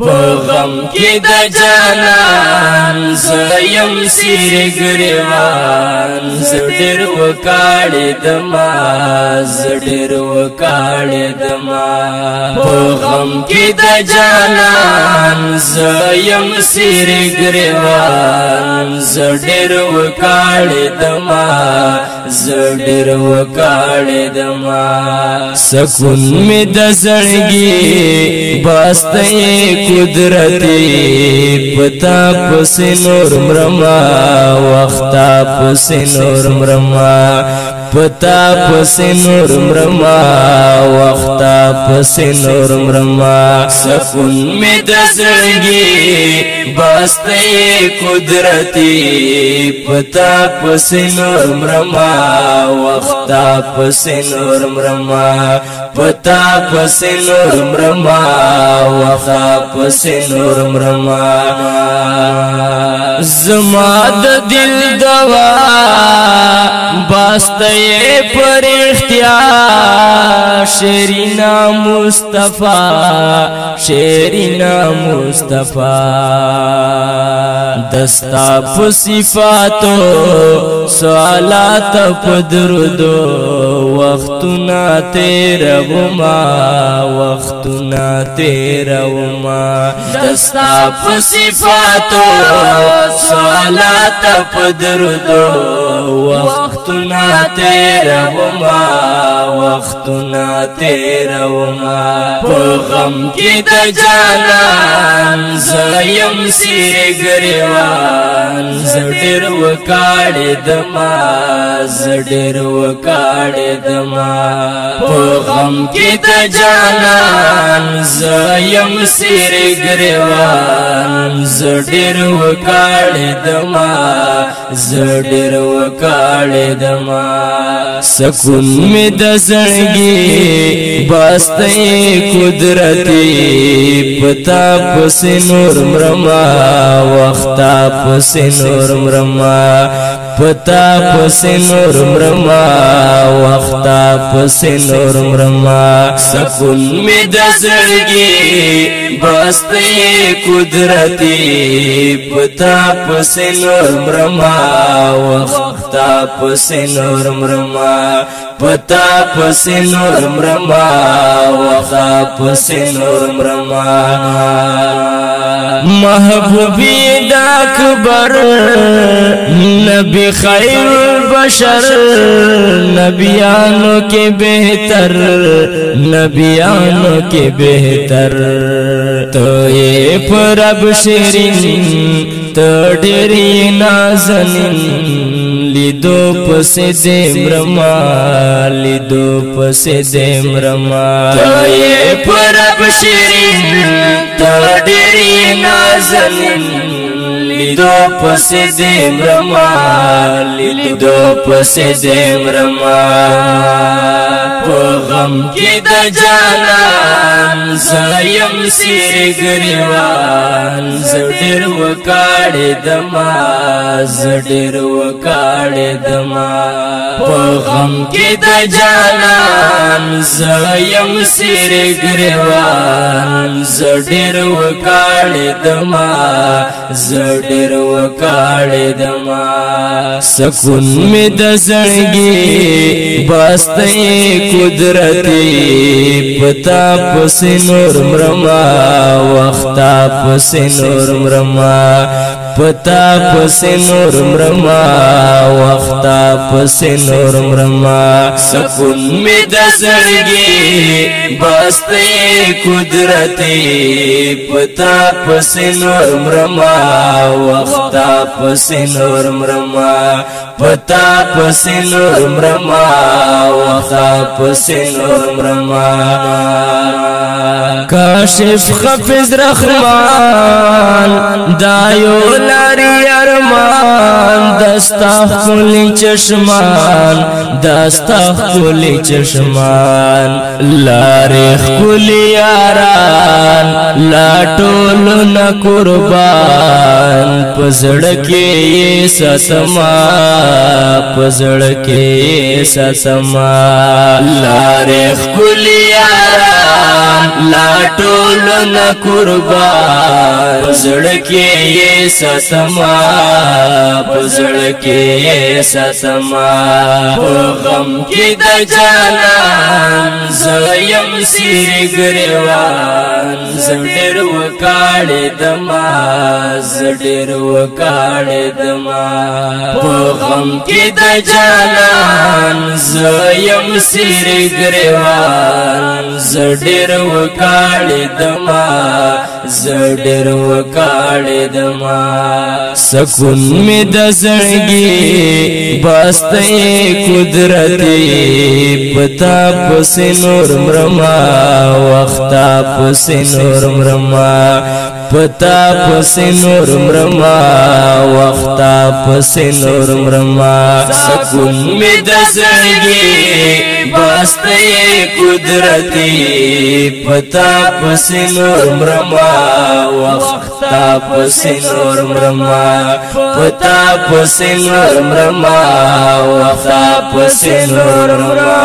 غم کی د جانان زیم سیر گریوان زډر وکاړې دما زډر وکاړې دما غم کی د جانان زیم سیر گریوان زډر وکاړې دما زډر وکاړې دما سکون می د زړګي باسته قدرتی پتا پس نور مرما وقتا پس نور مرما پتا پس نور مرما وقتا پس نور مرما سکون می د زړګي باسته قدرتی پتا پس نور مرما وقتا پس نور مرما پتا پس نور مرما وقتا پس نور مرما زما د دل دوا باسته پر اختیار شیرینا مصطفی شیرینا مصطفی دستا په صفاتو سوالات په درودو وختونه تیروما وختونه تیروما دستا په صفاتو سوالات په درودو وختونه تیروما وختونه تیروما په غم کې د جانان زیم سیر گریوان زډر وکاړې دما زډر وکاړې دما په غم کې د جانان زیم سیر گریوان زډر وکاړې دما زډر وکاړې دما سکون می د زړګي باسته قدرتی پتا پس نور مرما وقتا پس نور مرما پتا پس نور مرما وقتا پس نور مرما سکون می د زړګي باسته قدرتی پتا پس نور مرما وقتا پس نور مرما پتا پس نور مرما وقتا پس نور مرما محبوبی دا اکبر نبی خیر بشر نبیانوں کے بہتر نبیانوں کے بہتر تو یہ پرب شیرین تو ډېرې نازنین لیدو پسې دې مرما لیدو پسې دې مرما تو یې پرب شیرین تو ډېرې نازنین لیدو پسې دې مرما لیدو پسې دې مرما په غم کې د جانان زیم سیر گریوان زډر وکاړې دما زډر وکاړې دما په غم کې د جانان زیم سیر گریوان زډر وکاړې دما زډر وکاړې دما سکون می د زړګي باسته قدرتی پتا پس نور مرما وقتا پس نور مرما پتا پس نور مرما وقتا پس نور مرما سکون می د زړګي باسته قدرتی پتا پس نور مرما وقتا پس نور مرما پتا پس نور مرما وقتا پس نور مرما کاشف خفض رحمان دایو لاری ارمان د دستا خلی چشمان دستا خلی چشمان لاری خلی یاران لا ټولو نه قربان پزړکې سسما پزړکې سسما لاری خلی یاران لا ټولو نه قربان پزړکې سسما پزړکې سسما غم کې د جانان زیم سیر ګریوان زډر وکاړې دما زډر وکاړې دما غم کې د جانان زیم سیر ګریوان زډر وکاړې دما زډر وکاړې دما سکون می د زړګي باسته قدرتي پتا پس نور مرما وختا پس نور مرما پتا پس نور مرما وختا پس نور مرما سکون می د زړګي باسته قدرتي پتا پس نور مرما وختا پس نور مرما پتا پس نور مرما وختا پس نور مرما